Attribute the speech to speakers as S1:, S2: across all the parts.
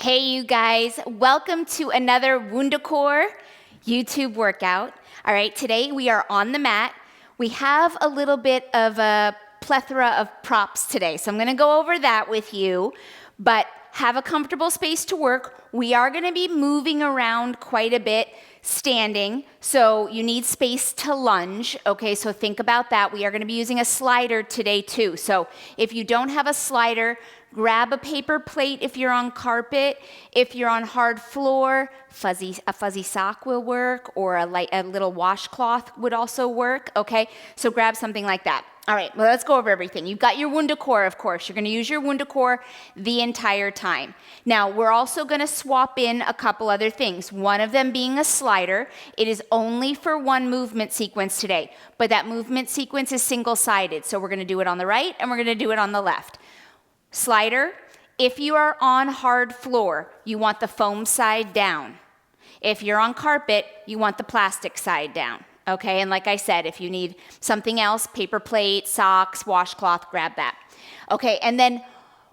S1: Hey, you guys, welcome to another WundaCore YouTube workout. All right, today we are on the mat. We have a little bit of a plethora of props today, so I'm gonna go over that with you, but have a comfortable space to work. We are gonna be moving around quite a bit standing, so you need space to lunge, okay? So think about that. We are gonna be using a slider today too. So if you don't have a slider, grab a paper plate if you're on carpet. If you're on hard floor, a fuzzy sock will work, or a little washcloth would also work, okay? So grab something like that. All right, well, let's go over everything. You've got your WundaCore, of course. You're gonna use your WundaCore the entire time. Now, we're also gonna swap in a couple other things, one of them being a slider. It is only for one movement sequence today, but that movement sequence is single-sided, so we're gonna do it on the right and we're gonna do it on the left. Slider, if you are on hard floor, you want the foam side down. If you're on carpet, you want the plastic side down. Okay, and like I said, if you need something else, paper plate, socks, washcloth, grab that. Okay, and then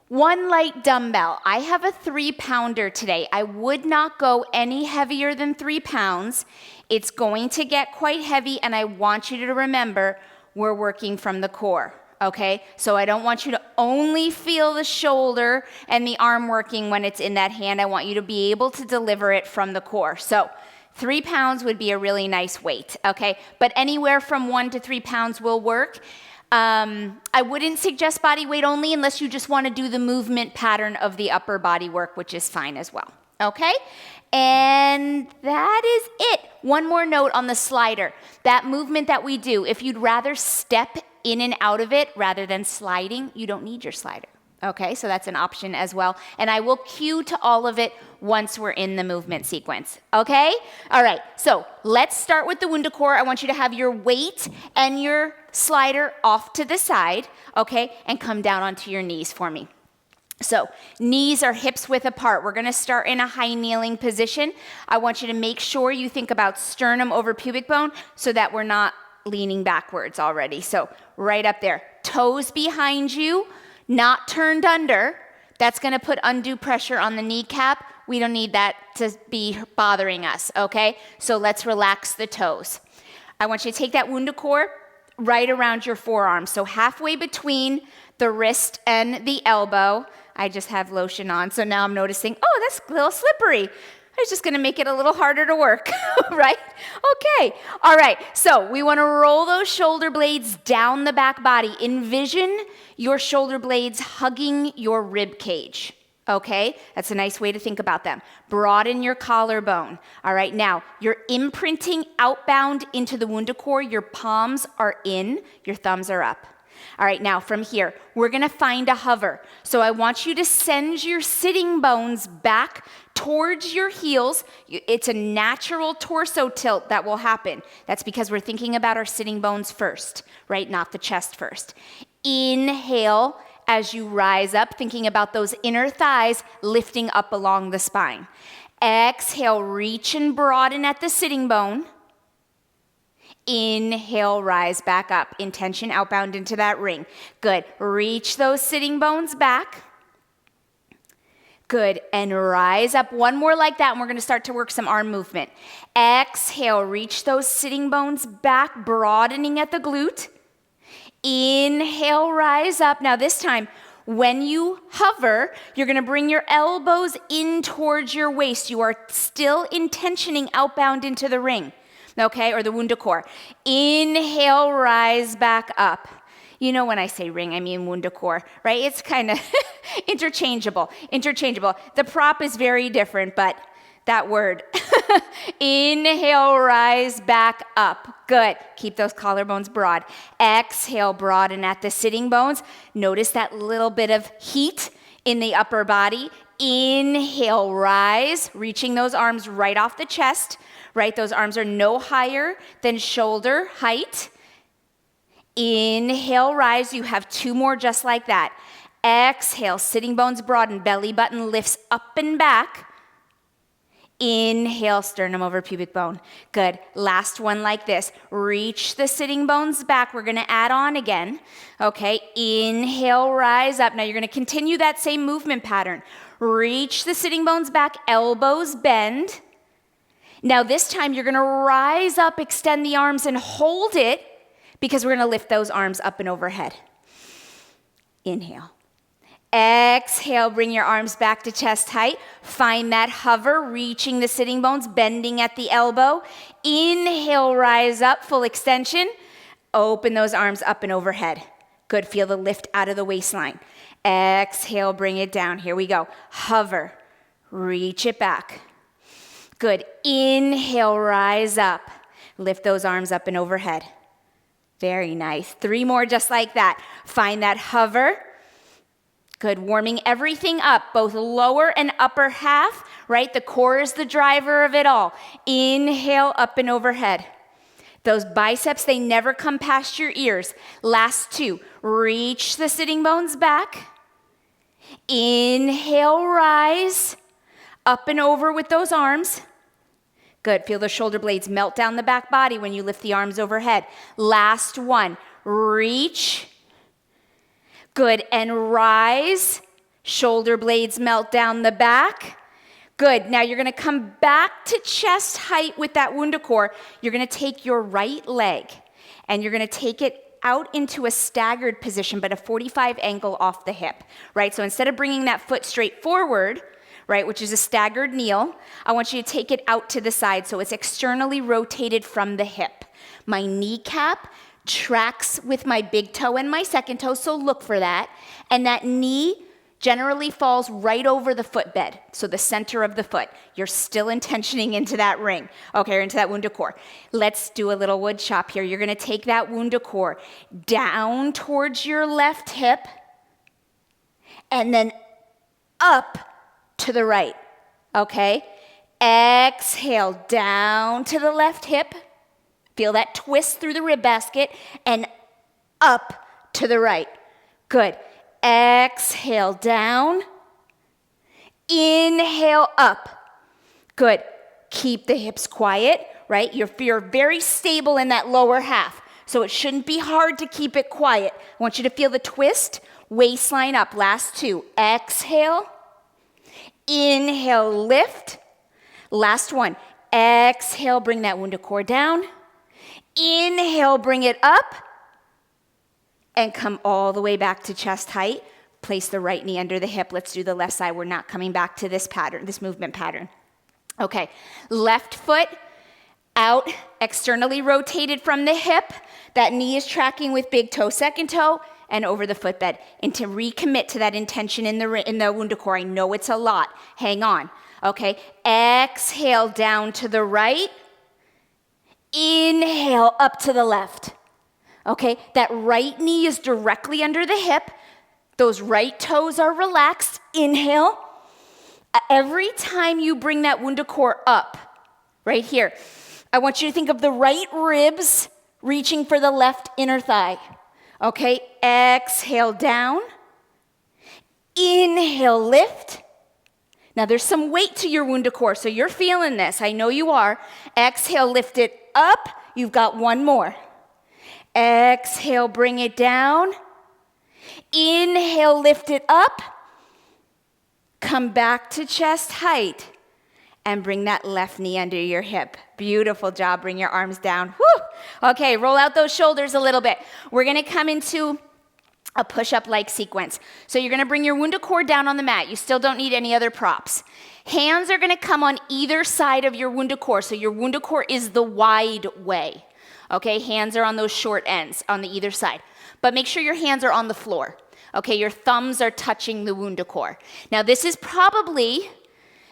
S1: one light dumbbell. I have a 3-pounder today. I would not go any heavier than 3 pounds. It's going to get quite heavy, and I want you to remember we're working from the core. Okay, so I don't want you to only feel the shoulder and the arm working when it's in that hand. I want you to be able to deliver it from the core. So 3 pounds would be a really nice weight, okay? But anywhere from 1 to 3 pounds will work. I wouldn't suggest body weight only unless you just want to do the movement pattern of the upper body work, which is fine as well, okay? And that is it. One more note on the slider. That movement that we do, if you'd rather step in and out of it rather than sliding, you don't need your slider. Okay, so that's an option as well. And I will cue to all of it once we're in the movement sequence. Okay? All right, so let's start with the WundaCore. I want you to have your weight and your slider off to the side, okay? And come down onto your knees for me. So knees are hips width apart. We're gonna start in a high kneeling position. I want you to make sure you think about sternum over pubic bone so that we're not leaning backwards already. So right up there. Toes behind you, not turned under. That's gonna put undue pressure on the kneecap. We don't need that to be bothering us, okay? So let's relax the toes. I want you to take that WundaCore right around your forearm. So halfway between the wrist and the elbow. I just have lotion on, so now I'm noticing, oh, that's a little slippery. I was just gonna make it a little harder to work, right? Okay, all right, so we wanna roll those shoulder blades down the back body. Envision your shoulder blades hugging your rib cage, okay? That's a nice way to think about them. Broaden your collarbone. All right, now you're imprinting outbound into the WundaCore. Your palms are in, your thumbs are up. All right, now from here, we're gonna find a hover. So I want you to send your sitting bones back towards your heels. It's a natural torso tilt that will happen. That's because we're thinking about our sitting bones first, right? Not the chest first. Inhale as you rise up, thinking about those inner thighs lifting up along the spine. Exhale, reach and broaden at the sitting bone. Inhale, rise back up. Intention outbound into that ring. Good. Reach those sitting bones back. Good. And rise up. One more like that, and we're going to start to work some arm movement. Exhale, reach those sitting bones back, broadening at the glute. Inhale, rise up. Now this time, when you hover, you're going to bring your elbows in towards your waist. You are still intentioning outbound into the ring. Okay, or the WundaCore. Inhale, rise back up. You know when I say ring, I mean WundaCore, right? It's kind of interchangeable. The prop is very different, but that word. Inhale, rise back up. Good. Keep those collarbones broad. Exhale, broaden at the sitting bones. Notice that little bit of heat in the upper body. Inhale, rise, reaching those arms right off the chest, right? Those arms are no higher than shoulder height. Inhale, rise. You have 2 more just like that. Exhale, sitting bones broaden, belly button lifts up and back. Inhale, sternum over pubic bone. Good. Last one like this. Reach the sitting bones back. We're going to add on again. Okay. Inhale, rise up. Now you're going to continue that same movement pattern. Reach the sitting bones back, elbows bend. Now this time you're gonna rise up, extend the arms and hold it because we're gonna lift those arms up and overhead. Inhale. Exhale, bring your arms back to chest height. Find that hover, reaching the sitting bones, bending at the elbow. Inhale, rise up, full extension. Open those arms up and overhead. Good, feel the lift out of the waistline. Exhale, bring it down. Here we go. Hover, reach it back. Good, inhale, rise up. Lift those arms up and overhead. Very nice. 3 more just like that. Find that hover. Good, warming everything up, both lower and upper half, right? The core is the driver of it all. Inhale, up and overhead. Those biceps, they never come past your ears. Last 2, reach the sitting bones back. Inhale, rise, up and over with those arms. Good, feel the shoulder blades melt down the back body when you lift the arms overhead. Last 1, reach. Good, and rise. Shoulder blades melt down the back. Good, now you're gonna come back to chest height with that WundaCore. You're gonna take your right leg and you're gonna take it out into a staggered position, but a 45 angle off the hip, right? So instead of bringing that foot straight forward, right, which is a staggered kneel, I want you to take it out to the side so it's externally rotated from the hip. My kneecap tracks with my big toe and my second toe, so look for that. And that knee generally falls right over the footbed, so the center of the foot. You're still intentioning into that ring, okay, or into that WundaCore. Let's do a little wood chop here. You're gonna take that WundaCore down towards your left hip and then up to the right, okay? Exhale, down to the left hip. Feel that twist through the rib basket and up to the right. Good. Exhale, down. Inhale, up. Good. Keep the hips quiet, right? You're very stable in that lower half, so it shouldn't be hard to keep it quiet. I want you to feel the twist, waistline up. Last 2. Exhale. Inhale, lift. Last 1. Exhale, bring that WundaCore down. Inhale, bring it up. And come all the way back to chest height. Place the right knee under the hip. Let's do the left side. We're not coming back to this pattern, this movement pattern. Okay, left foot out, externally rotated from the hip. That knee is tracking with big toe, second toe, and over the footbed. And to recommit to that intention in the WundaCore, I know it's a lot. Hang on. Okay, exhale down to the right. Inhale up to the left. Okay, that right knee is directly under the hip. Those right toes are relaxed. Inhale. Every time you bring that WundaCore up, right here, I want you to think of the right ribs reaching for the left inner thigh. Okay, exhale down. Inhale, lift. Now there's some weight to your WundaCore, so you're feeling this. I know you are. Exhale, lift it up. You've got 1 more. Exhale, bring it down. Inhale, lift it up. Come back to chest height and bring that left knee under your hip. Beautiful job. Bring your arms down. Woo! Okay, roll out those shoulders a little bit. We're gonna come into a push-up-like sequence. So you're gonna bring your WundaCore down on the mat. You still don't need any other props. Hands are gonna come on either side of your WundaCore. So your WundaCore is the wide way. Okay, hands are on those short ends on the either side. But make sure your hands are on the floor. Okay, your thumbs are touching the WundaCore. Now this is probably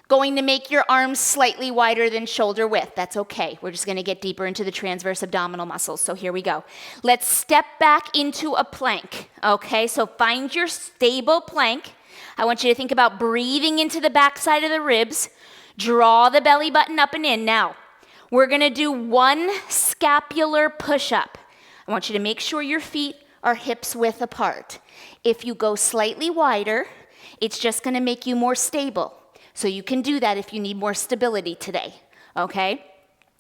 S1: going to make your arms slightly wider than shoulder width. That's okay. We're just gonna get deeper into the transverse abdominal muscles. So here we go. Let's step back into a plank. Okay, so find your stable plank. I want you to think about breathing into the backside of the ribs. Draw the belly button up and in. Now, we're gonna do 1 scapular push-up. I want you to make sure your feet are hips width apart. If you go slightly wider, it's just gonna make you more stable. So you can do that if you need more stability today, okay?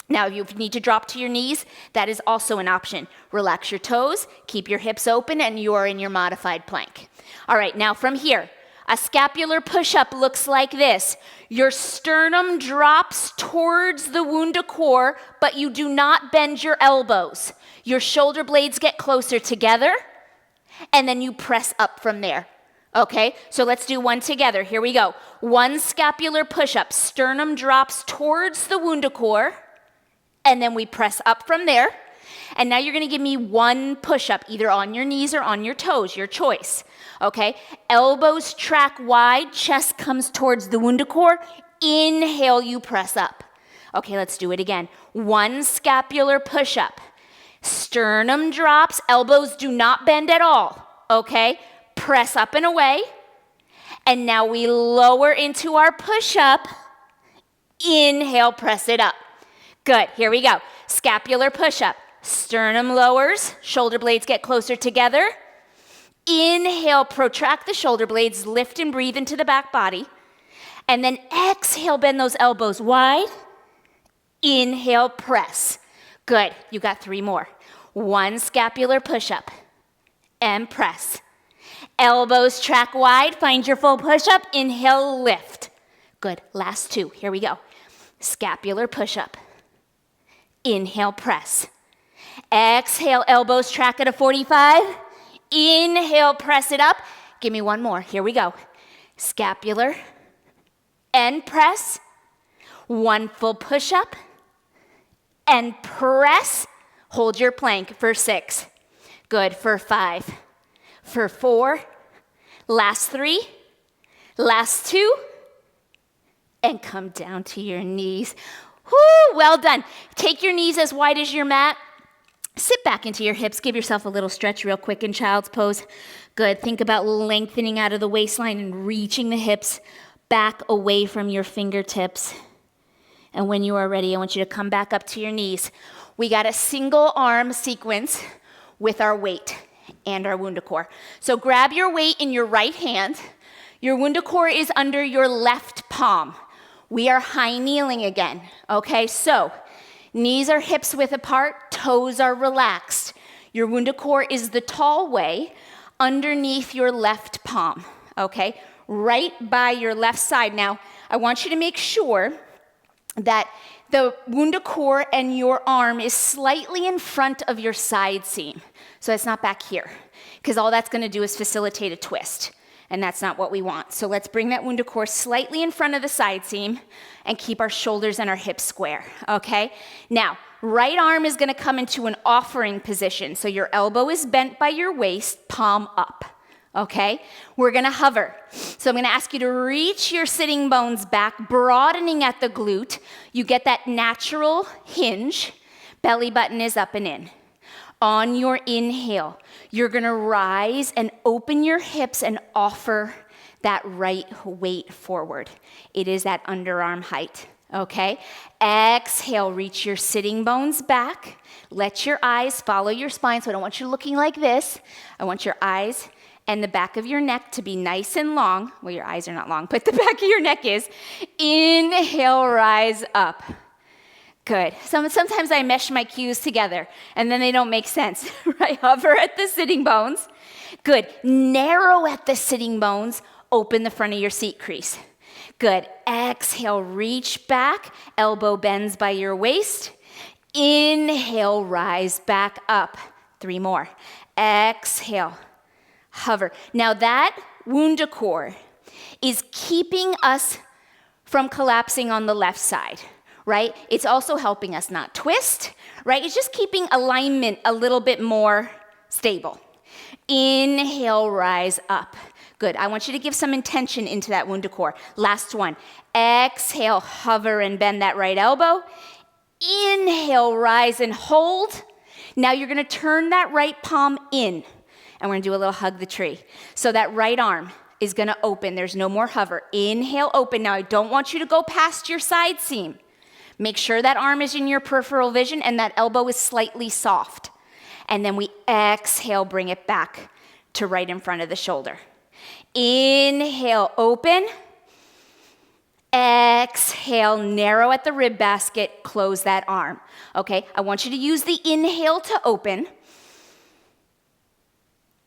S1: Now, if you need to drop to your knees, that is also an option. Relax your toes, keep your hips open, and you are in your modified plank. All right, now from here, A scapular push-up looks like this. Your sternum drops towards the WundaCore, but you do not bend your elbows. Your shoulder blades get closer together, and then you press up from there. Okay, so let's do one together. Here we go. One scapular push-up. Sternum drops towards the WundaCore, and then we press up from there. And now you're going to give me one push-up, either on your knees or on your toes, your choice. Okay, elbows track wide, chest comes towards the WundaCore. Inhale, you press up. Okay, let's do it again. One scapular push-up. Sternum drops, elbows do not bend at all. Okay, press up and away. And now we lower into our push-up. Inhale, press it up. Good, here we go. Scapular push-up. Sternum lowers, shoulder blades get closer together. Inhale, protract the shoulder blades, lift and breathe into the back body. And then exhale, bend those elbows wide. Inhale, press. Good, you got 3 more. One scapular push-up and press. Elbows track wide, find your full push-up. Inhale, lift. Good, last 2, here we go. Scapular push-up. Inhale, press. Exhale, elbows track at a 45. Inhale, press it up. Give me one more. Here we go. Scapular and press. One full push-up and press. Hold your plank for 6. Good, for 5. For 4. Last 3. Last 2. And come down to your knees. Whoo, well done. Take your knees as wide as your mat. Sit back into your hips. Give yourself a little stretch real quick in child's pose. Good. Think about lengthening out of the waistline and reaching the hips back away from your fingertips. And when you are ready, I want you to come back up to your knees. We got a single arm sequence with our weight and our WundaCore. So grab your weight in your right hand. Your WundaCore is under your left palm. We are high kneeling again. Okay, so knees are hips width apart, toes are relaxed. Your WundaCore is the tall way underneath your left palm, okay? Right by your left side. Now, I want you to make sure that the WundaCore and your arm is slightly in front of your side seam. So it's not back here, because all that's gonna do is facilitate a twist. And that's not what we want. So let's bring that WundaCore slightly in front of the side seam and keep our shoulders and our hips square, okay? Now, right arm is gonna come into an offering position. So your elbow is bent by your waist, palm up, okay? We're gonna hover. So I'm gonna ask you to reach your sitting bones back, broadening at the glute. You get that natural hinge. Belly button is up and in. On your inhale, you're gonna rise and open your hips and offer that right weight forward. It is at underarm height, okay? Exhale, reach your sitting bones back. Let your eyes follow your spine, so I don't want you looking like this. I want your eyes and the back of your neck to be nice and long. Well, your eyes are not long, but the back of your neck is. Inhale, rise up. Good. Sometimes I mesh my cues together, and then they don't make sense, right? Hover at the sitting bones. Good. Narrow at the sitting bones. Open the front of your seat crease. Good. Exhale, reach back. Elbow bends by your waist. Inhale, rise back up. 3 more. Exhale, hover. Now that WundaCore is keeping us from collapsing on the left side. Right? It's also helping us not twist, right? It's just keeping alignment a little bit more stable. Inhale, rise up. Good. I want you to give some intention into that WundaCore. Last one. Exhale, hover and bend that right elbow. Inhale, rise and hold. Now you're gonna turn that right palm in, and we're gonna do a little hug the tree. So that right arm is gonna open. There's no more hover. Inhale, open. Now I don't want you to go past your side seam. Make sure that arm is in your peripheral vision and that elbow is slightly soft. And then we exhale, bring it back to right in front of the shoulder. Inhale, open. Exhale, narrow at the rib basket, close that arm. Okay, I want you to use the inhale to open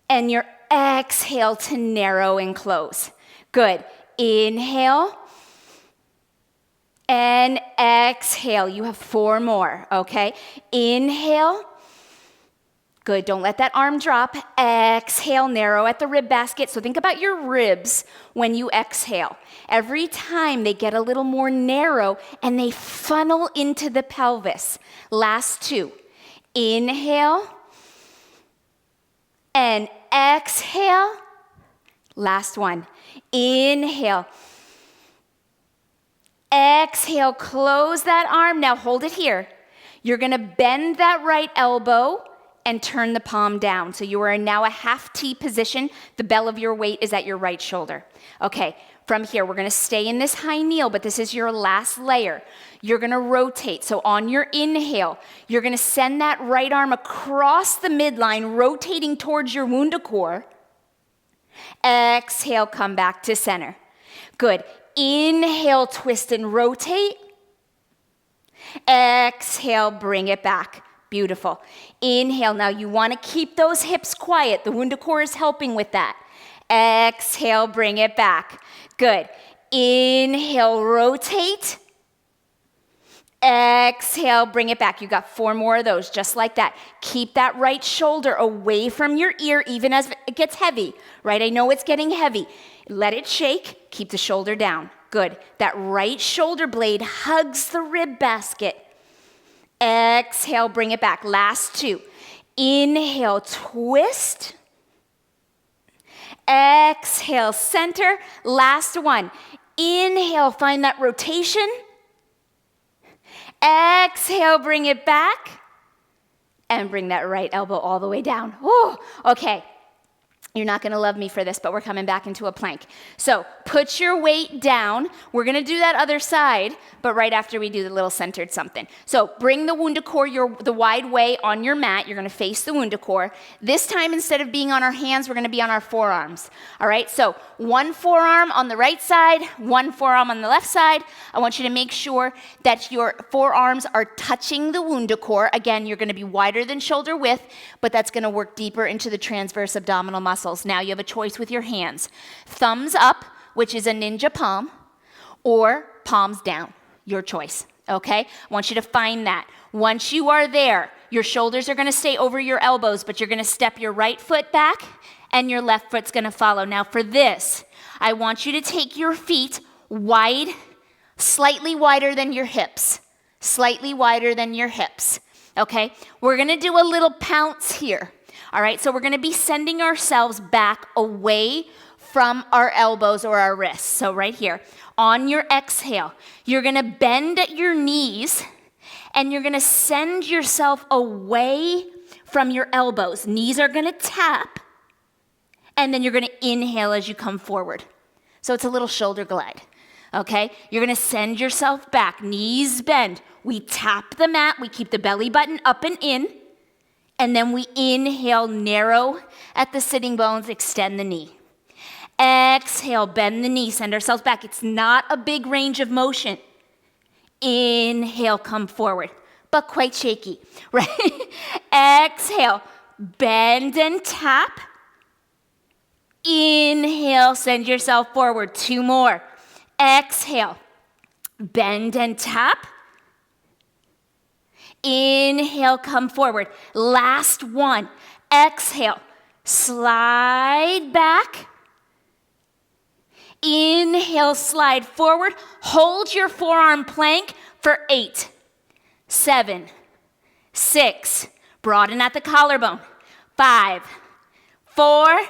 S1: and your exhale to narrow and close. Good. Inhale and exhale. You have 4 more, okay? Inhale. Good, don't let that arm drop. Exhale, narrow at the rib basket. So think about your ribs when you exhale. Every time they get a little more narrow and they funnel into the pelvis. Last 2. Inhale and exhale. Last 1. Inhale. Exhale, close that arm. Now hold it here. You're gonna bend that right elbow and turn the palm down. So you are now a half T position. The bell of your weight is at your right shoulder. Okay, from here, we're gonna stay in this high kneel, but this is your last layer. You're gonna rotate. So on your inhale, you're gonna send that right arm across the midline, rotating towards your WundaCore. Exhale, come back to center. Good. Inhale, twist and rotate. Exhale, bring it back. Beautiful. Inhale. Now you want to keep those hips quiet. The WundaCore is helping with that. Exhale, bring it back. Good. Inhale, rotate. Exhale, bring it back. You got 4 more of those, just like that. Keep that right shoulder away from your ear, even as it gets heavy, right? I know it's getting heavy. Let it shake. Keep the shoulder down. Good. That right shoulder blade hugs the rib basket. Exhale, bring it back. Last 2. Inhale, twist. Exhale, center. Last 1. Inhale, find that rotation. Exhale, bring it back. And bring that right elbow all the way down. Woo, okay. You're not gonna love me for this, but we're coming back into a plank. So put your weight down. We're gonna do that other side, but right after we do the little centered something. So bring the WundaCore the wide way on your mat. You're gonna face the WundaCore. This time, instead of being on our hands, we're gonna be on our forearms. All right, so 1 forearm on the right side, 1 forearm on the left side. I want you to make sure that your forearms are touching the WundaCore. Again, you're gonna be wider than shoulder width, but that's gonna work deeper into the transverse abdominal muscle. Now you have a choice with your hands. Thumbs up, which is a ninja palm, or palms down, your choice, okay? I want you to find that. Once you are there, your shoulders are gonna stay over your elbows, but you're gonna step your right foot back and your left foot's gonna follow. Now for this, I want you to take your feet wide, slightly wider than your hips, slightly wider than your hips, okay? We're gonna do a little pounce here. All right, so we're gonna be sending ourselves back away from our elbows or our wrists. So right here, on your exhale, you're gonna bend at your knees and you're gonna send yourself away from your elbows. Knees are gonna tap, and then you're gonna inhale as you come forward. So it's a little shoulder glide, okay? You're gonna send yourself back, knees bend. We tap the mat, we keep the belly button up and in, and then we inhale, narrow at the sitting bones, extend the knee. Exhale, bend the knee, send ourselves back. It's not a big range of motion. Inhale, come forward, but quite shaky, right? Exhale, bend and tap. Inhale, send yourself forward. 2 more. Exhale, bend and tap. Inhale, come forward. Last 1. Exhale, slide back. Inhale, slide forward. Hold your forearm plank for 8, 7, 6. Broaden at the collarbone. 5, 4,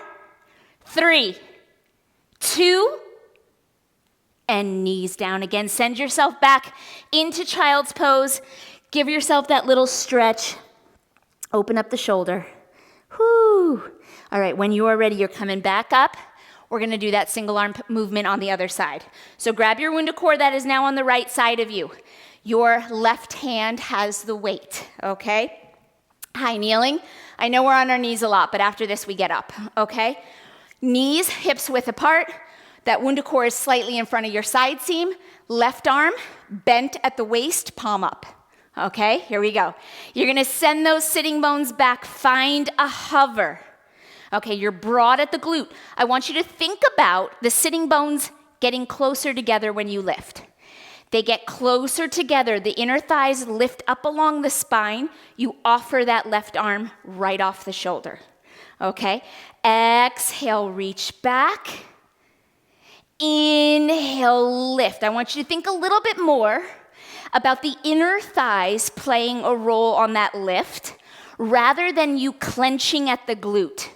S1: 3, 2, and knees down again. Send yourself back into child's pose. Give yourself that little stretch. Open up the shoulder. Whoo. All right, when you are ready, you're coming back up. We're gonna do that single arm movement on the other side. So grab your WundaCore that is now on the right side of you. Your left hand has the weight, okay? High kneeling. I know we're on our knees a lot, but after this we get up, okay? Knees, hips width apart. That WundaCore is slightly in front of your side seam. Left arm bent at the waist, palm up. Okay, here we go. You're gonna send those sitting bones back, find a hover. Okay, you're broad at the glute. I want you to think about the sitting bones getting closer together when you lift. They get closer together. The inner thighs lift up along the spine. You offer that left arm right off the shoulder. Okay? Exhale, reach back. Inhale, lift. I want you to think a little bit more about the inner thighs playing a role on that lift rather than you clenching at the glute,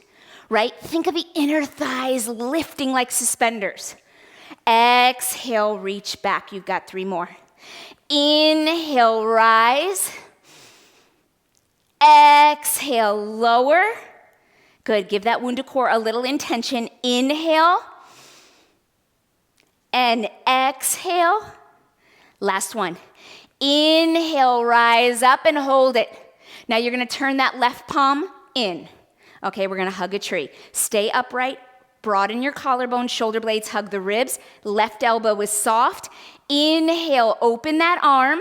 S1: right? Think of the inner thighs lifting like suspenders. Exhale, reach back. You've got 3 more. Inhale, rise. Exhale, lower. Good. Give that WundaCore a little intention. Inhale. And exhale. Last one. Inhale, rise up and hold it. Now you're going to turn that left palm in. Okay, we're going to hug a tree. Stay upright. Broaden your collarbone, shoulder blades, hug the ribs. Left elbow is soft. Inhale, open that arm.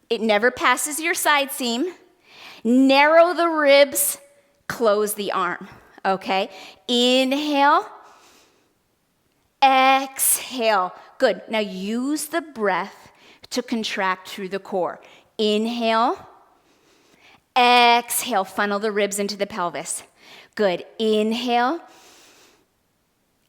S1: It never passes your side seam. Narrow the ribs, close the arm. Okay? Inhale. Exhale. Good. Now use the breath to contract through the core. Inhale. Exhale. Funnel the ribs into the pelvis. Good. Inhale.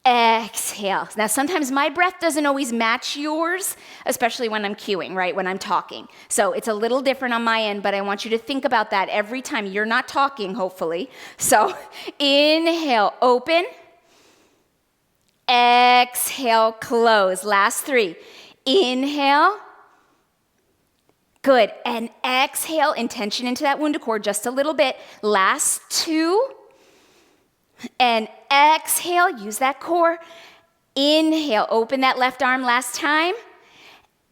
S1: Exhale. Now, sometimes my breath doesn't always match yours, especially when I'm cueing, right, when I'm talking. So it's a little different on my end, but I want you to think about that every time. You're not talking, hopefully. So inhale, open. Exhale, close. Last 3. Inhale. Good. And exhale, intention into that WundaCore just a little bit. Last 2. And exhale, use that core. Inhale, open that left arm last time.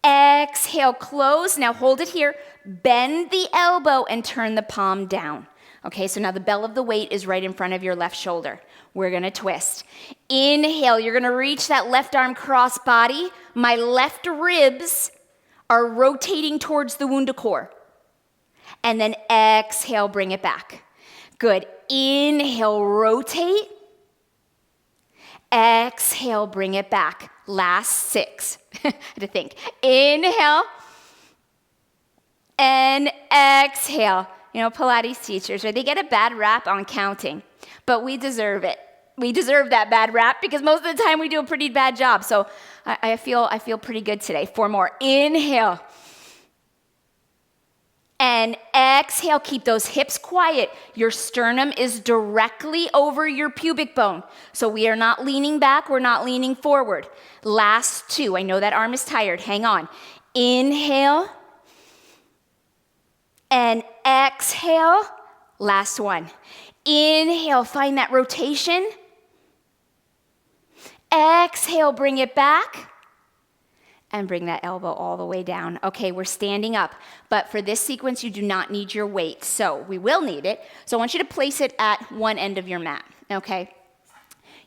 S1: Exhale, close. Now hold it here. Bend the elbow and turn the palm down. Okay, so now the bell of the weight is right in front of your left shoulder. We're gonna twist. Inhale, you're gonna reach that left arm cross body. My left ribs are rotating towards the WundaCore. And then exhale, bring it back. Good. Inhale, rotate. Exhale, bring it back. Last 6. I had to think. Inhale. And exhale. You know, Pilates teachers, right? They get a bad rap on counting, but we deserve it. We deserve that bad rap because most of the time we do a pretty bad job. So I feel pretty good today. 4 more. Inhale. And exhale, keep those hips quiet. Your sternum is directly over your pubic bone. So we are not leaning back, we're not leaning forward. Last 2, I know that arm is tired, hang on. Inhale. And exhale, last 1. Inhale, find that rotation. Exhale, bring it back. And bring that elbow all the way down. Okay, we're standing up. But for this sequence, you do not need your weight. So we will need it. So I want you to place it at one end of your mat, okay?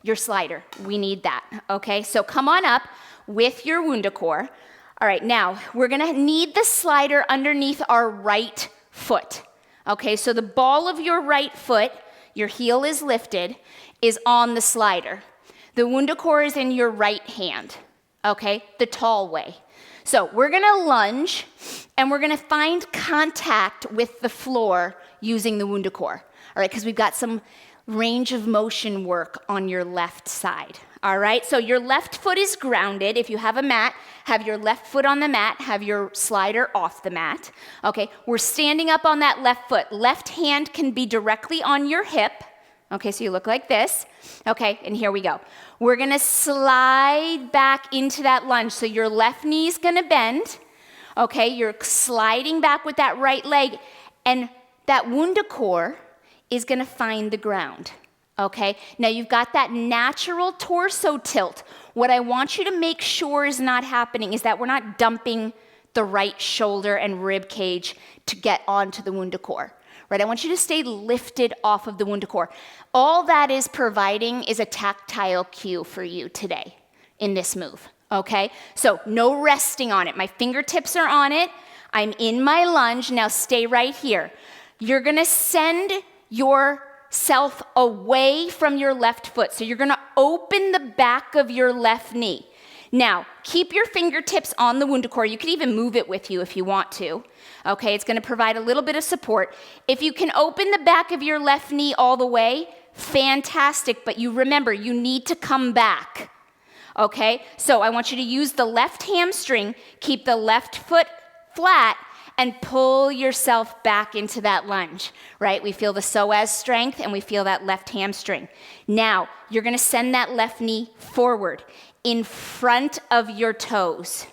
S1: Your slider, we need that, okay? So come on up with your WundaCore. All right, now we're gonna need the slider underneath our right foot. Okay, so the ball of your right foot, your heel is lifted, is on the slider. The WundaCore is in your right hand. Okay, the tall way. So we're gonna lunge and we're gonna find contact with the floor using the WundaCore. All right, because we've got some range of motion work on your left side. All right, so your left foot is grounded. If you have a mat, have your left foot on the mat, have your slider off the mat. Okay, we're standing up on that left foot. Left hand can be directly on your hip. Okay, so you look like this. Okay, and here we go. We're gonna slide back into that lunge. So your left knee's gonna bend. Okay, you're sliding back with that right leg. And that WundaCore is gonna find the ground. Okay, now you've got that natural torso tilt. What I want you to make sure is not happening is that we're not dumping the right shoulder and rib cage to get onto the WundaCore. Right, I want you to stay lifted off of the WundaCore. All that is providing is a tactile cue for you today in this move, okay? So no resting on it. My fingertips are on it. I'm in my lunge. Now stay right here. You're gonna send your yourself away from your left foot. So you're gonna open the back of your left knee. Now, keep your fingertips on the WundaCore. You could even move it with you if you want to. Okay, it's gonna provide a little bit of support. If you can open the back of your left knee all the way, fantastic, but you remember, you need to come back. Okay, so I want you to use the left hamstring, keep the left foot flat, and pull yourself back into that lunge, right? We feel the psoas strength and we feel that left hamstring. Now, you're gonna send that left knee forward in front of your toes.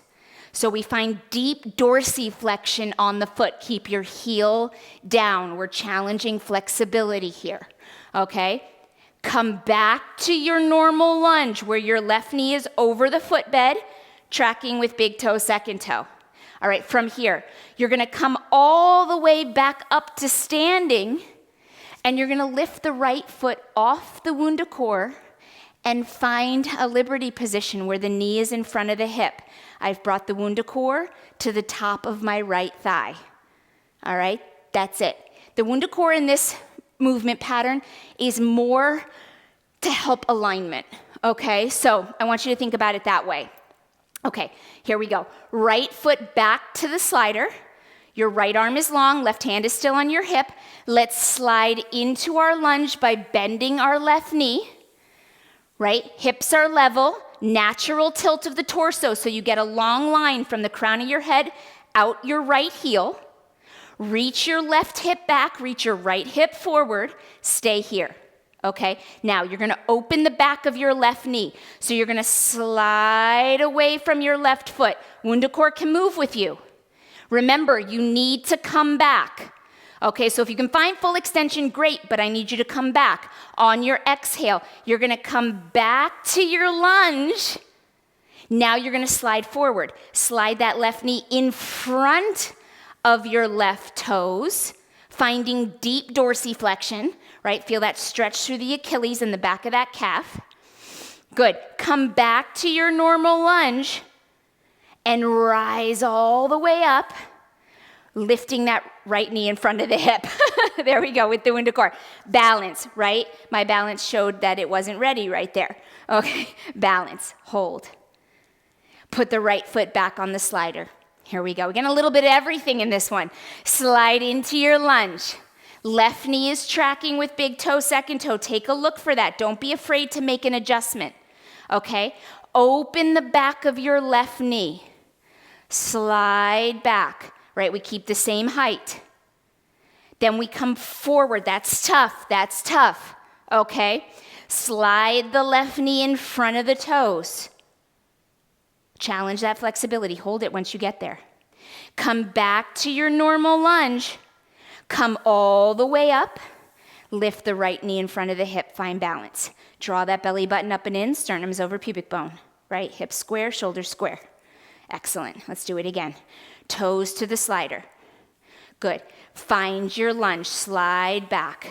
S1: So we find deep dorsiflexion on the foot. Keep your heel down. We're challenging flexibility here, okay? Come back to your normal lunge where your left knee is over the footbed, tracking with big toe, second toe. All right, from here, you're gonna come all the way back up to standing, and you're gonna lift the right foot off the WundaCore and find a Liberty position where the knee is in front of the hip. I've brought the WundaCore to the top of my right thigh. All right, that's it. The WundaCore in this movement pattern is more to help alignment, okay? So I want you to think about it that way. Okay, here we go. Right foot back to the slider. Your right arm is long, left hand is still on your hip. Let's slide into our lunge by bending our left knee, right? Hips are level, natural tilt of the torso, so you get a long line from the crown of your head out your right heel. Reach your left hip back, reach your right hip forward, stay here. Okay, now you're gonna open the back of your left knee. So you're gonna slide away from your left foot. WundaCore can move with you. Remember, you need to come back. Okay, so if you can find full extension, great, but I need you to come back. On your exhale, you're gonna come back to your lunge. Now you're gonna slide forward. Slide that left knee in front of your left toes, finding deep dorsiflexion, right? Feel that stretch through the Achilles and the back of that calf. Good. Come back to your normal lunge and rise all the way up, lifting that right knee in front of the hip. There we go with the WundaCore. Balance, right? My balance showed that it wasn't ready right there. Okay, balance, hold. Put the right foot back on the slider. Here we go. We're getting a little bit of everything in this one. Slide into your lunge. Left knee is tracking with big toe, second toe. Take a look for that. Don't be afraid to make an adjustment, okay? Open the back of your left knee. Slide back, right? We keep the same height. Then we come forward. That's tough, okay? Slide the left knee in front of the toes. Challenge that flexibility. Hold it once you get there. Come back to your normal lunge. Come all the way up. Lift the right knee in front of the hip. Find balance. Draw that belly button up and in. Sternum's over pubic bone. Right? Hips square, shoulders square. Excellent. Let's do it again. Toes to the slider. Good. Find your lunge. Slide back.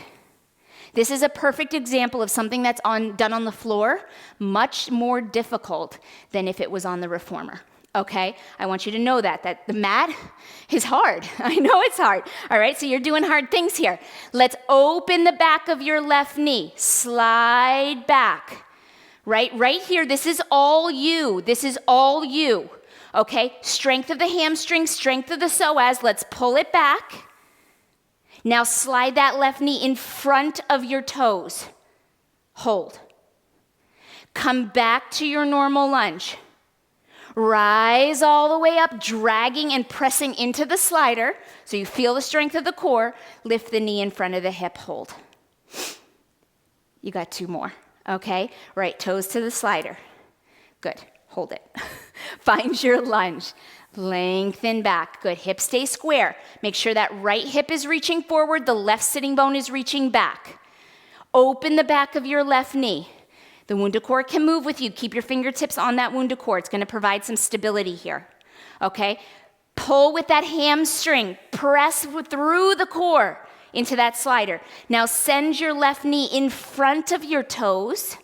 S1: This is a perfect example of something that's done on the floor, much more difficult than if it was on the reformer, okay? I want you to know that the mat is hard. I know it's hard, all right? So you're doing hard things here. Let's open the back of your left knee. Slide back, right? Right here, this is all you. This is all you, okay? Strength of the hamstring, strength of the psoas. Let's pull it back. Now slide that left knee in front of your toes. Hold. Come back to your normal lunge. Rise all the way up, dragging and pressing into the slider so you feel the strength of the core. Lift the knee in front of the hip, hold. You got two more, okay? Right toes to the slider. Good, hold it. Find your lunge. Lengthen back. Good. Hips stay square. Make sure that right hip is reaching forward, the left sitting bone is reaching back. Open the back of your left knee. The WundaCore can move with you. Keep your fingertips on that WundaCore. It's going to provide some stability here. Okay? Pull with that hamstring. Press through the core into that slider. Now send your left knee in front of your toes.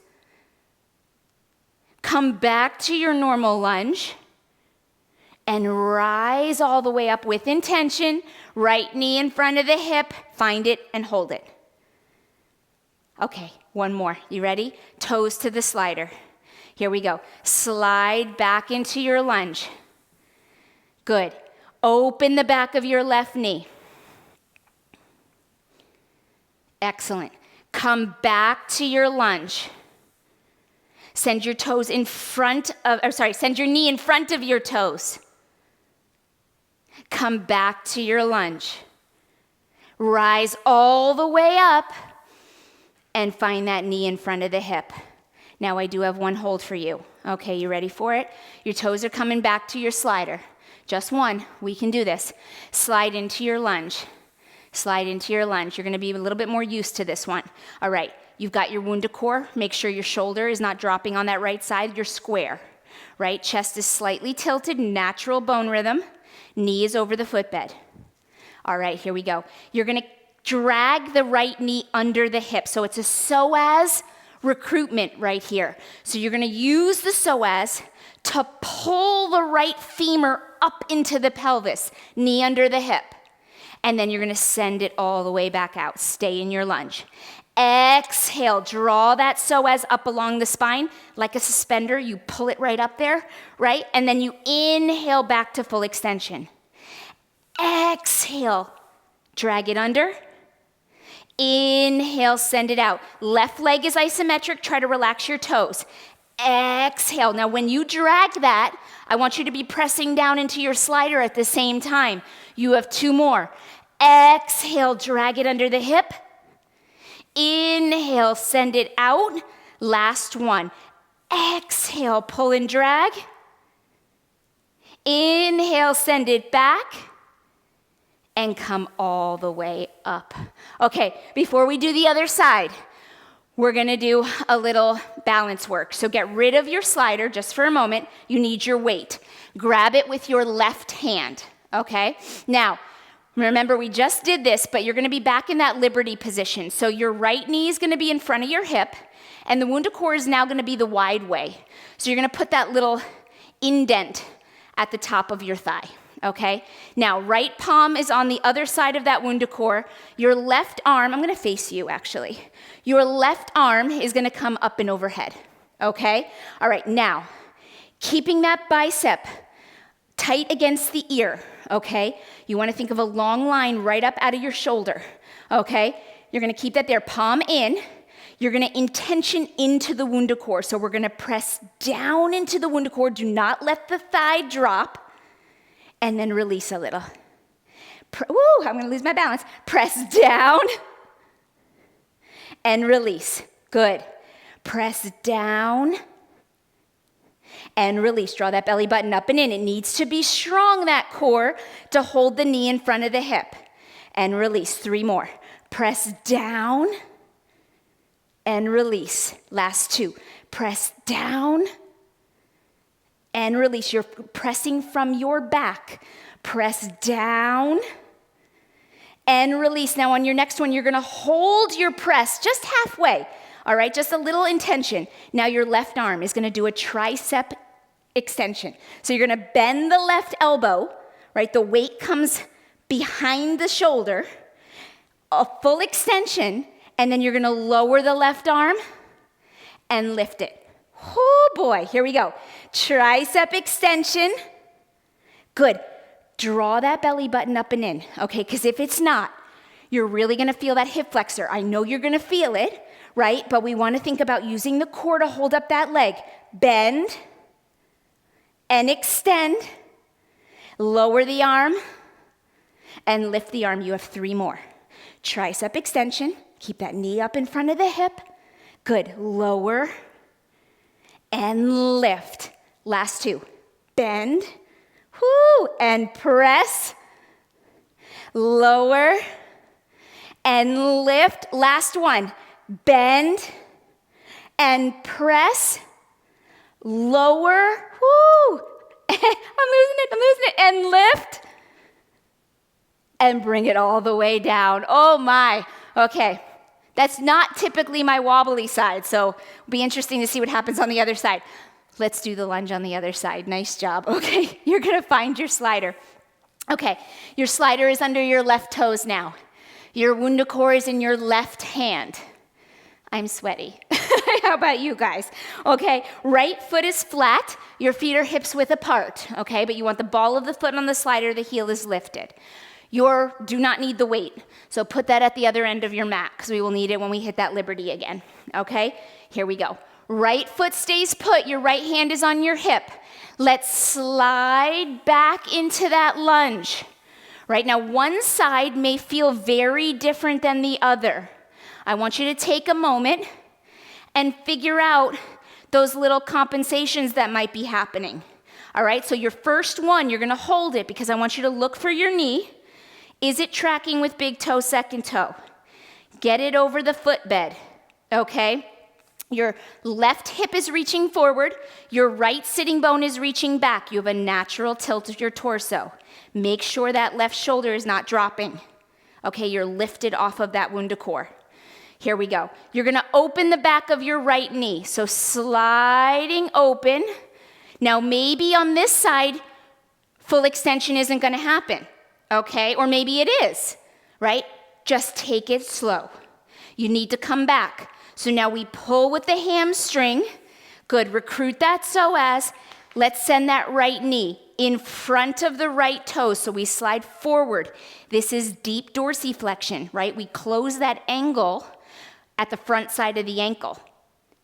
S1: Come back to your normal lunge. And rise all the way up with intention. Right knee in front of the hip. Find it and hold it. Okay, one more. You ready? Toes to the slider. Here we go. Slide back into your lunge. Good. Open the back of your left knee. Excellent. Come back to your lunge. Send your toes in front of, send your knee in front of your toes. Come back to your lunge. Rise all the way up and find that knee in front of the hip. Now I do have one hold for you. Okay, you ready for it? Your toes are coming back to your slider. Just one, we can do this. Slide into your lunge. Slide into your lunge. You're gonna be a little bit more used to this one. All right, you've got your WundaCore. Make sure your shoulder is not dropping on that right side. You're square, right? Chest is slightly tilted, natural bone rhythm. Knee is over the footbed. All right, here we go. You're gonna drag the right knee under the hip. So it's a psoas recruitment right here. So you're gonna use the psoas to pull the right femur up into the pelvis, knee under the hip. And then you're gonna send it all the way back out. Stay in your lunge. Exhale, draw that psoas up along the spine like a suspender. You pull it right up there, right? And then you inhale back to full extension. Exhale, drag it under. Inhale, send it out. Left leg is isometric, try to relax your toes. Exhale. Now when you drag that, I want you to be pressing down into your slider at the same time. You have two more. Exhale, drag it under the hip. Inhale, send it out. Last one. Exhale, pull and drag. Inhale, send it back. And come all the way up. Okay, before we do the other side, we're gonna do a little balance work. So get rid of your slider just for a moment. You need your weight. Grab it with your left hand, okay? Now, remember we just did this, but you're gonna be back in that Liberty position. So your right knee is gonna be in front of your hip, and the WundaCore is now gonna be the wide way. So you're gonna put that little indent at the top of your thigh. Okay, now right palm is on the other side of that WundaCore. Your left arm, I'm gonna face you actually. Your left arm is gonna come up and overhead, okay? All right, now, keeping that bicep tight against the ear, okay? You wanna think of a long line right up out of your shoulder, okay? You're gonna keep that there, palm in. You're gonna intention into the WundaCore. So we're gonna press down into the WundaCore. Do not let the thigh drop. And then release a little. I'm gonna lose my balance. Press down and release. Good. Press down and release. Draw that belly button up and in. It needs to be strong, that core, to hold the knee in front of the hip. And release. 3 more. Press down and release. Last 2. Press down and release. You're pressing from your back. Press down and release. Now on your next one, you're gonna hold your press just halfway. All right, just a little intention. Now your left arm is gonna do a tricep extension. So you're gonna bend the left elbow, right? The weight comes behind the shoulder, a full extension, and then you're gonna lower the left arm and lift it. Oh boy, here we go. Tricep extension. Good. Draw that belly button up and in, okay? Because if it's not, you're really gonna feel that hip flexor. I know you're gonna feel it, right? But we wanna think about using the core to hold up that leg. Bend and extend. Lower the arm and lift the arm. You have 3 more. Tricep extension. Keep that knee up in front of the hip. Good. Lower and lift. Last 2. Bend, and press. Lower and lift. Last one. Bend and press. Lower, I'm losing it, and lift. And bring it all the way down. Oh my, okay. That's not typically my wobbly side, so it'll be interesting to see what happens on the other side. Let's do the lunge on the other side. Nice job. Okay, you're gonna find your slider. Okay, your slider is under your left toes now. Your WundaCore is in your left hand. I'm sweaty. How about you guys? Okay, right foot is flat, your feet are hips width apart, okay? But you want the ball of the foot on the slider, the heel is lifted. Do not need the weight, so put that at the other end of your mat because we will need it when we hit that liberty again, okay? Here we go. Right foot stays put, your right hand is on your hip. Let's slide back into that lunge. Right now, one side may feel very different than the other. I want you to take a moment and figure out those little compensations that might be happening. All right, so your first one, you're gonna hold it because I want you to look for your knee. Is it tracking with big toe, second toe? Get it over the footbed, okay? Your left hip is reaching forward, your right sitting bone is reaching back. You have a natural tilt of your torso. Make sure that left shoulder is not dropping. Okay, you're lifted off of that WundaCore. Here we go. You're gonna open the back of your right knee. So sliding open. Now maybe on this side, full extension isn't gonna happen, okay? Or maybe it is, right? Just take it slow. You need to come back. So now we pull with the hamstring. Good, recruit that psoas. Let's send that right knee in front of the right toe. So we slide forward. This is deep dorsiflexion, right? We close that angle at the front side of the ankle,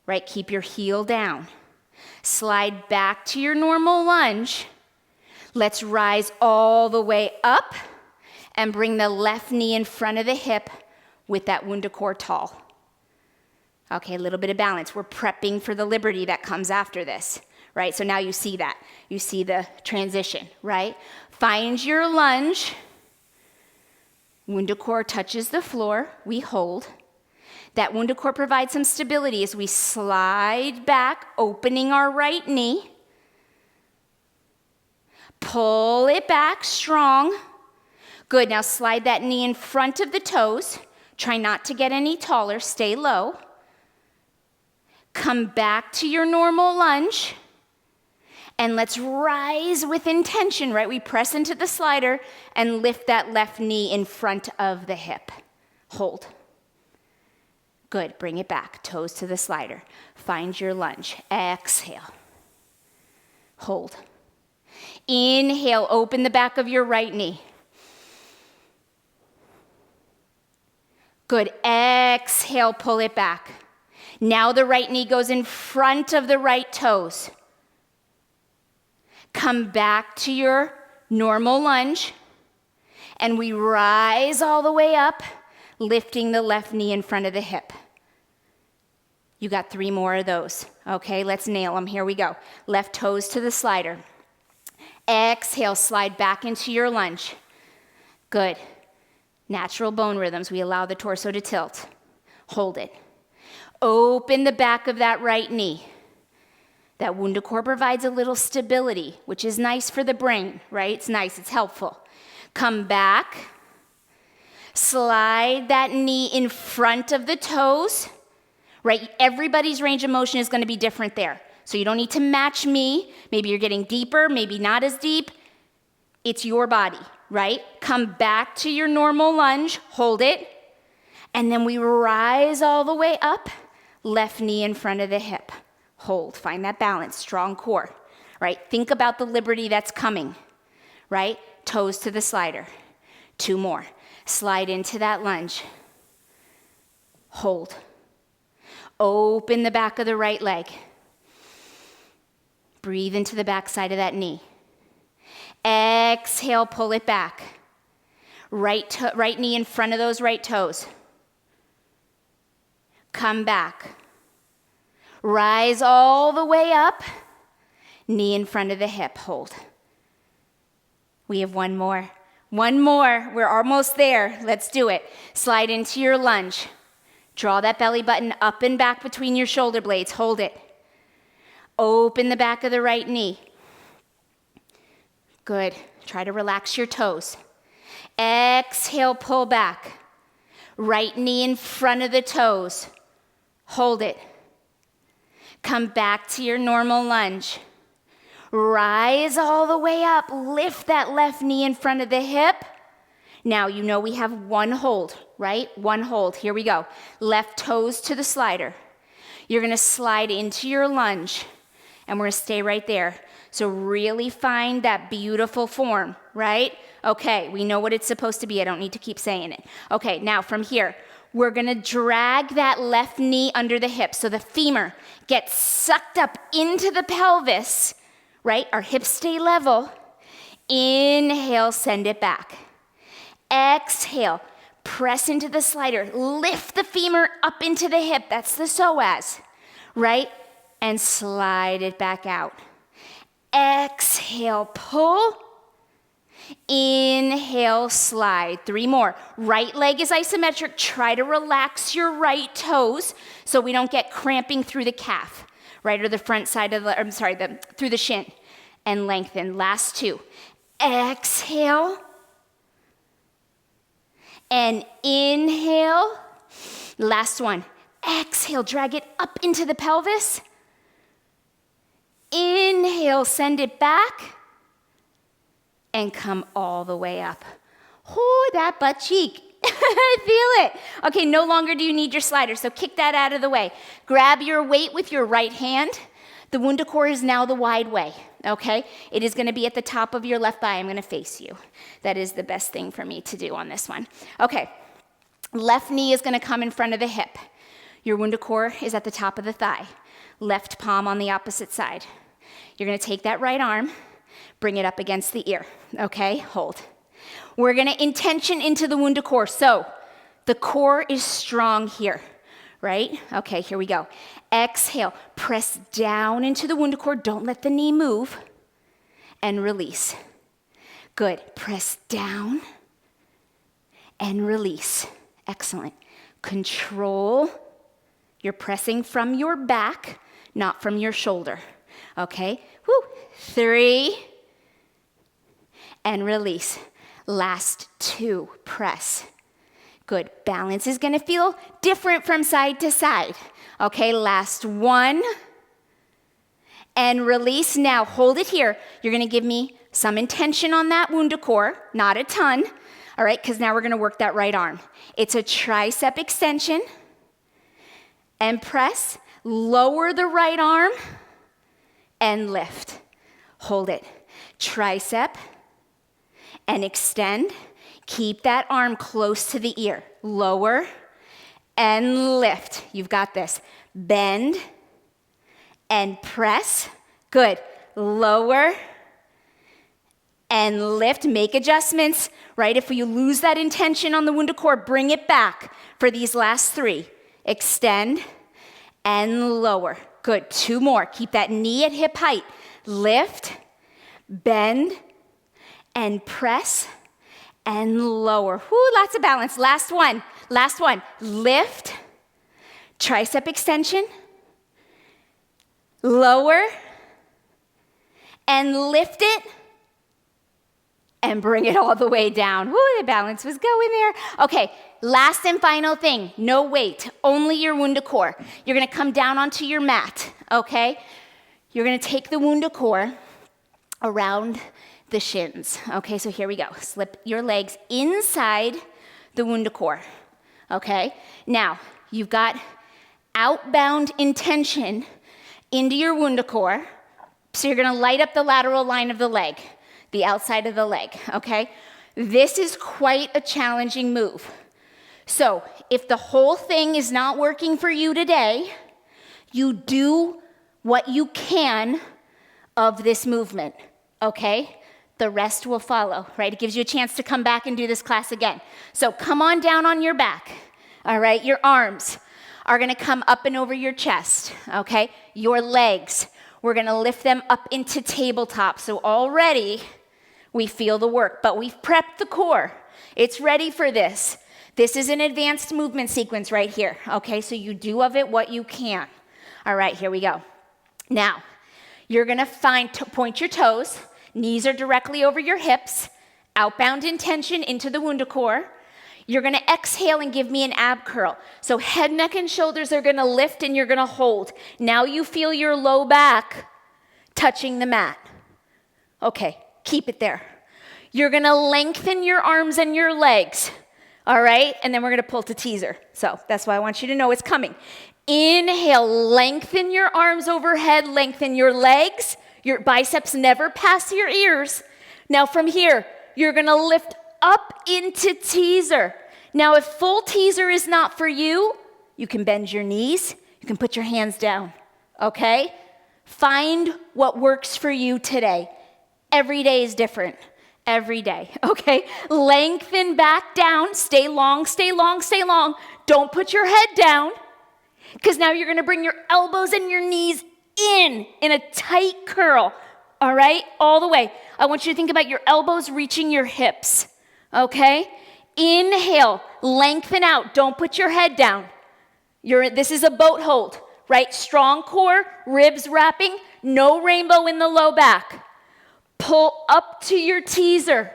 S1: right? Keep your heel down. Slide back to your normal lunge. Let's rise all the way up and bring the left knee in front of the hip with that WundaCore tall. Okay, a little bit of balance. We're prepping for the liberty that comes after this, right? So now you see that. You see the transition, right? Find your lunge. WundaCore touches the floor. We hold. That WundaCore provides some stability as we slide back, opening our right knee. Pull it back strong. Good, now slide that knee in front of the toes. Try not to get any taller, stay low. Come back to your normal lunge. And let's rise with intention, right? We press into the slider and lift that left knee in front of the hip. Hold. Good, bring it back, toes to the slider. Find your lunge, exhale. Hold. Inhale, open the back of your right knee. Good, exhale, pull it back. Now the right knee goes in front of the right toes. Come back to your normal lunge, and we rise all the way up, lifting the left knee in front of the hip. You got 3 more of those. Okay, let's nail them. Here we go. Left toes to the slider. Exhale, slide back into your lunge. Good. Natural bone rhythms. We allow the torso to tilt. Hold it. Open the back of that right knee. That WundaCore provides a little stability, which is nice for the brain, right? It's nice, it's helpful. Come back. Slide that knee in front of the toes, right? Everybody's range of motion is going to be different there. So you don't need to match me. Maybe you're getting deeper, maybe not as deep. It's your body, right? Come back to your normal lunge, hold it, and then we rise all the way up, left knee in front of the hip. Hold, find that balance, strong core, right? Think about the liberty that's coming, right? Toes to the slider. 2 more. Slide into that lunge. Hold. Open the back of the right leg. Breathe into the back side of that knee. Exhale, pull it back. Right knee in front of those right toes. Come back. Rise all the way up. Knee in front of the hip, hold. We have 1 more. 1 more, we're almost there. Let's do it. Slide into your lunge. Draw that belly button up and back between your shoulder blades, hold it. Open the back of the right knee. Good, try to relax your toes. Exhale, pull back. Right knee in front of the toes, hold it. Come back to your normal lunge. Rise all the way up. Lift that left knee in front of the hip. Now, you know we have one hold, right? One hold. Here we go. Left toes to the slider. You're going to slide into your lunge, and we're going to stay right there. So really find that beautiful form, right? Okay, we know what it's supposed to be. I don't need to keep saying it. Okay, now from here, we're going to drag that left knee under the hip so the femur gets sucked up into the pelvis, right? Our hips stay level. Inhale, send it back. Exhale, press into the slider. Lift the femur up into the hip. That's the psoas, right? And slide it back out. Exhale, pull. Inhale, slide. 3 more. Right leg is isometric. Try to relax your right toes so we don't get cramping through the calf, right? Or the front side of through the shin. And lengthen. Last 2. Exhale. And inhale. Last one. Exhale, drag it up into the pelvis. Inhale, send it back. And come all the way up. Oh, that butt cheek. I feel it. Okay, no longer do you need your slider, so kick that out of the way. Grab your weight with your right hand. The WundaCore is now the wide way, okay? It is gonna be at the top of your left thigh. I'm gonna face you. That is the best thing for me to do on this one. Okay, left knee is gonna come in front of the hip. Your WundaCore is at the top of the thigh. Left palm on the opposite side. You're gonna take that right arm, bring it up against the ear, okay? Hold. We're gonna intention into the WundaCore. So the core is strong here, right? Okay, here we go. Exhale, press down into the WundaCore. Don't let the knee move. And release. Good. Press down and release. Excellent. Control. You're pressing from your back, not from your shoulder. Okay? Woo. 3. And release. Last 2. Press. Good. Balance is going to feel different from side to side. Okay, last 1. And release. Now, hold it here. You're going to give me some intention on that WundaCore, not a ton. All right, because now we're going to work that right arm. It's a tricep extension. And press. Lower the right arm. And lift. Hold it. Tricep. And extend. Keep that arm close to the ear. Lower and lift. You've got this. Bend and press. Good. Lower and lift. Make adjustments, right? If you lose that intention on the WundaCore, bring it back for these last 3. Extend and lower. Good. 2 more. Keep that knee at hip height. Lift, bend, and press. And lower. Whoo, lots of balance. Last one. Last one. Lift. Tricep extension. Lower. And lift it. And bring it all the way down. Whoo, the balance was going there. Okay, last and final thing. No weight. Only your WundaCore. You're going to come down onto your mat. Okay? You're going to take the WundaCore around the shins. Okay, so here we go. Slip your legs inside the WundaCore. Okay, now you've got outbound intention into your WundaCore. So you're gonna light up the lateral line of the leg, the outside of the leg, okay? This is quite a challenging move. So if the whole thing is not working for you today, you do what you can of this movement, okay? The rest will follow, right? It gives you a chance to come back and do this class again. So come on down on your back, all right? Your arms are gonna come up and over your chest, okay? Your legs, we're gonna lift them up into tabletop. So already we feel the work, but we've prepped the core. It's ready for this. This is an advanced movement sequence right here, okay? So you do of it what you can. All right, here we go. Now, you're gonna point your toes. Knees are directly over your hips. Outbound intention into the WundaCore. You're gonna exhale and give me an ab curl. So head, neck, and shoulders are gonna lift and you're gonna hold. Now you feel your low back touching the mat. Okay, keep it there. You're gonna lengthen your arms and your legs, all right? And then we're gonna pull to teaser. So that's why I want you to know it's coming. Inhale, lengthen your arms overhead, lengthen your legs. Your biceps never pass your ears. Now from here, you're gonna lift up into teaser. Now if full teaser is not for you, you can bend your knees, you can put your hands down, okay? Find what works for you today. Every day is different. Every day, okay? Lengthen back down, stay long, stay long, stay long. Don't put your head down, because now you're gonna bring your elbows and your knees in a tight curl, all right? All the way. I want you to think about your elbows reaching your hips, okay? Inhale, lengthen out, don't put your head down. This is a boat hold, right? Strong core, ribs wrapping, no rainbow in the low back. Pull up to your teaser,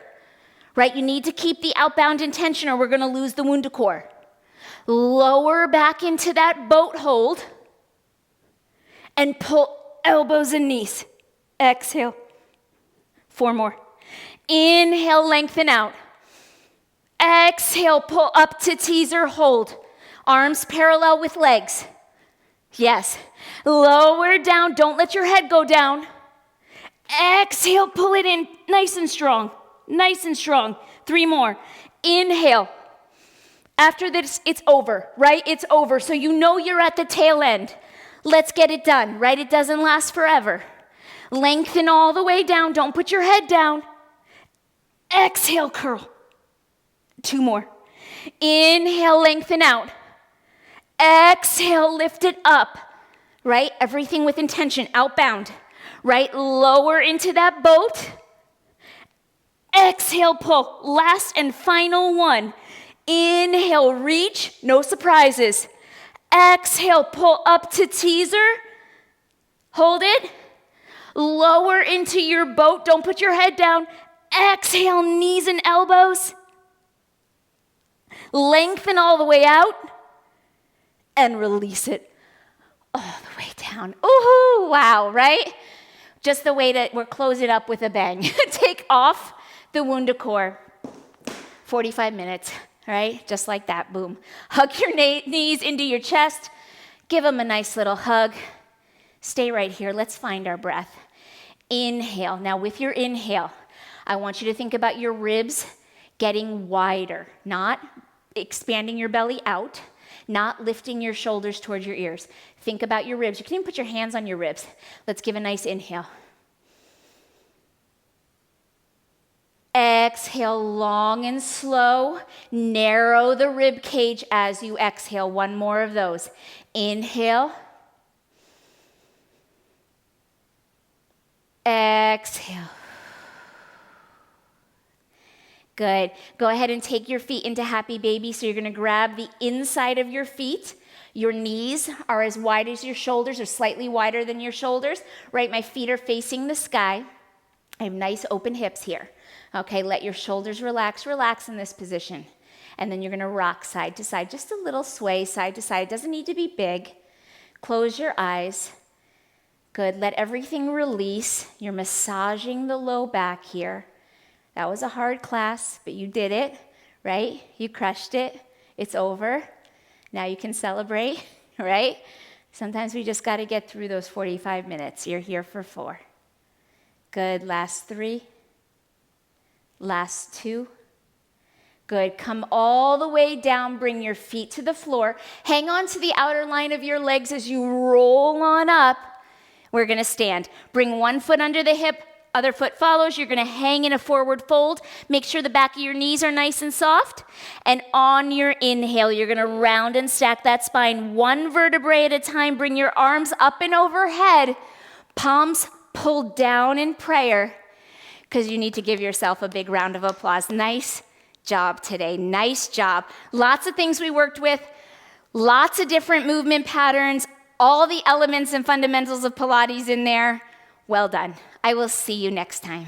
S1: right? You need to keep the outbound intention or we're gonna lose the WundaCore. Lower back into that boat hold and pull elbows and knees. Exhale. 4 more. Inhale, lengthen out. Exhale, pull up to teaser, hold. Arms parallel with legs. Yes. Lower down, don't let your head go down. Exhale, pull it in, nice and strong, nice and strong. 3 more. Inhale. After this, it's over, right? It's over, so you know you're at the tail end. Let's get it done, right? It doesn't last forever. Lengthen all the way down, don't put your head down. Exhale, curl. 2 more. Inhale, lengthen out. Exhale, lift it up, right? Everything with intention, outbound. Right, lower into that boat. Exhale, pull. Last and final one. Inhale, reach, no surprises. Exhale, pull up to teaser. Hold it. Lower into your boat, don't put your head down. Exhale, knees and elbows. Lengthen all the way out. And release it all the way down. Ooh, wow, right? Just the way that we're close it up with a bang. Take off the WundaCore. 45 minutes, right? Just like that, boom. Hug your knees into your chest. Give them a nice little hug. Stay right here. Let's find our breath. Inhale. Now with your inhale, I want you to think about your ribs getting wider, not expanding your belly out, not lifting your shoulders towards your ears. Think about your ribs. You can even put your hands on your ribs. Let's give a nice inhale. Exhale, long and slow. Narrow the rib cage as you exhale. 1 more of those. Inhale. Exhale. Good. Go ahead and take your feet into happy baby. So you're going to grab the inside of your feet. Your knees are as wide as your shoulders or slightly wider than your shoulders. Right, my feet are facing the sky. I have nice open hips here. Okay, let your shoulders relax. Relax in this position. And then you're going to rock side to side. Just a little sway side to side. It doesn't need to be big. Close your eyes. Good. Let everything release. You're massaging the low back here. That was a hard class, but you did it, right? You crushed it. It's over. Now you can celebrate, right? Sometimes we just got to get through those 45 minutes. You're here for 4. Good. Last 3. Last 2. Good. Come all the way down. Bring your feet to the floor. Hang on to the outer line of your legs as you roll on up. We're going to stand. Bring one foot under the hip. Other foot follows. You're going to hang in a forward fold. Make sure the back of your knees are nice and soft. And on your inhale, you're going to round and stack that spine 1 vertebrae at a time. Bring your arms up and overhead. Palms pulled down in prayer, because you need to give yourself a big round of applause. Nice job today. Nice job. Lots of things we worked with. Lots of different movement patterns. All the elements and fundamentals of Pilates in there. Well done. I will see you next time.